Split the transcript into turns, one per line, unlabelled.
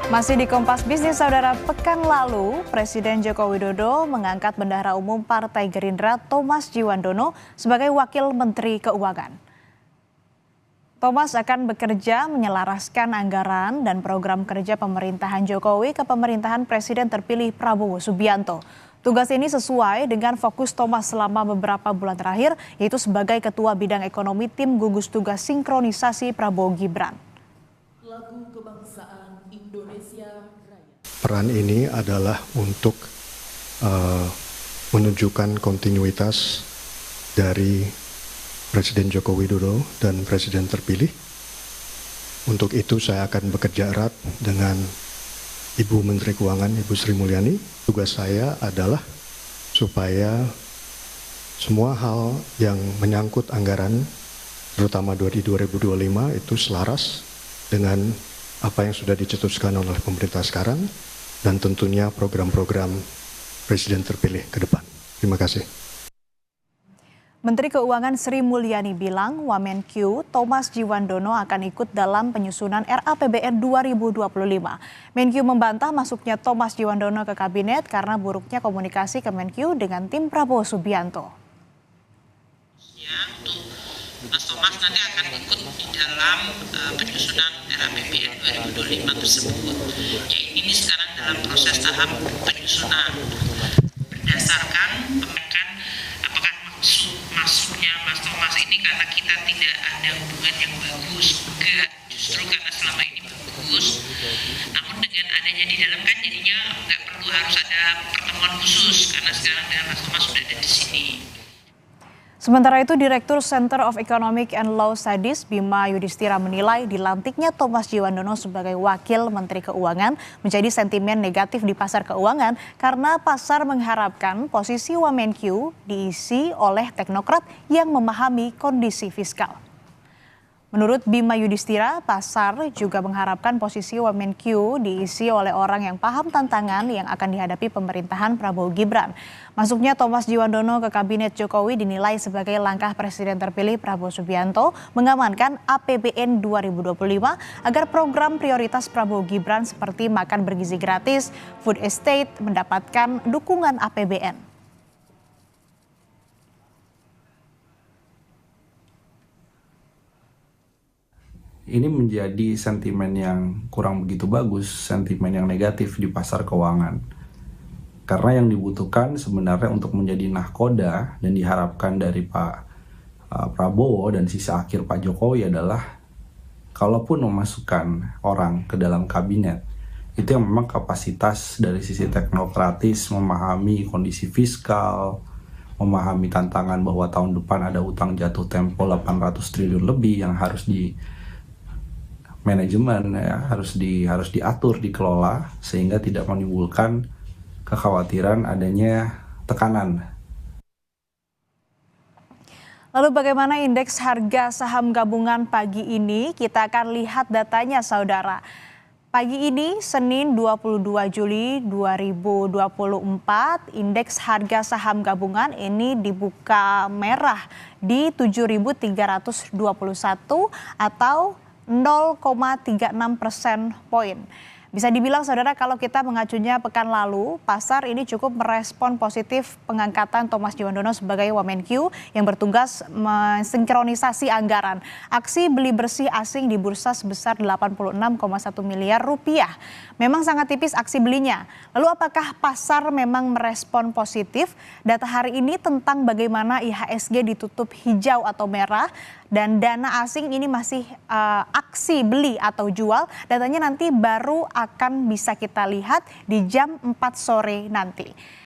Masih di Kompas Bisnis, Saudara, pekan lalu Presiden Joko Widodo mengangkat Bendahara Umum Partai Gerindra Thomas Djiwandono sebagai Wakil Menteri Keuangan. Thomas akan bekerja menyelaraskan anggaran dan program kerja pemerintahan Jokowi ke pemerintahan Presiden terpilih Prabowo Subianto. Tugas ini sesuai dengan fokus Thomas selama beberapa bulan terakhir, yaitu sebagai Ketua Bidang Ekonomi Tim Gugus Tugas Sinkronisasi Prabowo Gibran.
Lagu Kebangsaan Indonesia Raya.
Peran ini adalah untuk menunjukkan kontinuitas dari Presiden Joko Widodo dan Presiden terpilih. Untuk itu saya akan bekerja erat dengan Ibu Menteri Keuangan, Ibu Sri Mulyani. Tugas saya adalah supaya semua hal yang menyangkut anggaran, terutama di 2025, itu selaras dengan apa yang sudah dicetuskan oleh pemerintah sekarang dan tentunya program-program Presiden terpilih ke depan. Terima kasih.
Menteri Keuangan Sri Mulyani bilang Wamenkyu Thomas Djiwandono akan ikut dalam penyusunan RAPBN 2025. Menkyu membantah masuknya Thomas Djiwandono ke kabinet karena buruknya komunikasi Kemenkyu dengan tim Prabowo Subianto.
Mas Thomas nanti akan ikut di dalam penyusunan RAPBN 2025 tersebut. Ya, ini sekarang dalam proses tahap penyusunan. Berdasarkan pemeriksaan apakah masuknya Mas Thomas ini karena kita tidak ada hubungan yang bagus, enggak, justru karena selama ini bagus. Namun dengan adanya di dalam kan jadinya nggak perlu harus ada pertemuan khusus karena sekarang Mas Thomas sudah ada di sini.
Sementara itu, Direktur Center of Economic and Law Studies Bima Yudhistira menilai dilantiknya Thomas Djiwandono sebagai Wakil Menteri Keuangan menjadi sentimen negatif di pasar keuangan karena pasar mengharapkan posisi Wamenkyu diisi oleh teknokrat yang memahami kondisi fiskal. Menurut Bima Yudhistira, pasar juga mengharapkan posisi Wamenkyu diisi oleh orang yang paham tantangan yang akan dihadapi pemerintahan Prabowo Gibran. Masuknya Thomas Djiwandono ke Kabinet Jokowi dinilai sebagai langkah Presiden terpilih Prabowo Subianto mengamankan APBN 2025 agar program prioritas Prabowo Gibran seperti makan bergizi gratis, food estate mendapatkan dukungan APBN.
Ini menjadi sentimen yang kurang begitu bagus, sentimen yang negatif di pasar keuangan. Karena yang dibutuhkan sebenarnya untuk menjadi nahkoda dan diharapkan dari Pak Prabowo dan sisa akhir Pak Jokowi adalah kalaupun memasukkan orang ke dalam kabinet, itu yang memang kapasitas dari sisi teknokratis, memahami kondisi fiskal, memahami tantangan bahwa tahun depan ada utang jatuh tempo 800 triliun lebih yang harus di manajemen ya, harus diatur, dikelola sehingga tidak menimbulkan kekhawatiran adanya tekanan.
Lalu bagaimana indeks harga saham gabungan pagi ini? Kita akan lihat datanya, Saudara. Pagi ini Senin 22 Juli 2024, indeks harga saham gabungan ini dibuka merah di 7.321 atau 0,36% poin. Bisa dibilang, Saudara, kalau kita mengacunya pekan lalu, pasar ini cukup merespon positif pengangkatan Thomas Djiwandono sebagai Wamenkyu yang bertugas mensinkronisasi anggaran. Aksi beli bersih asing di bursa sebesar 86,1 miliar rupiah. Memang sangat tipis aksi belinya. Lalu apakah pasar memang merespon positif? Data hari ini tentang bagaimana IHSG ditutup hijau atau merah dan dana asing ini masih aksi beli atau jual. Datanya nanti baru akan bisa kita lihat di jam 4 sore nanti.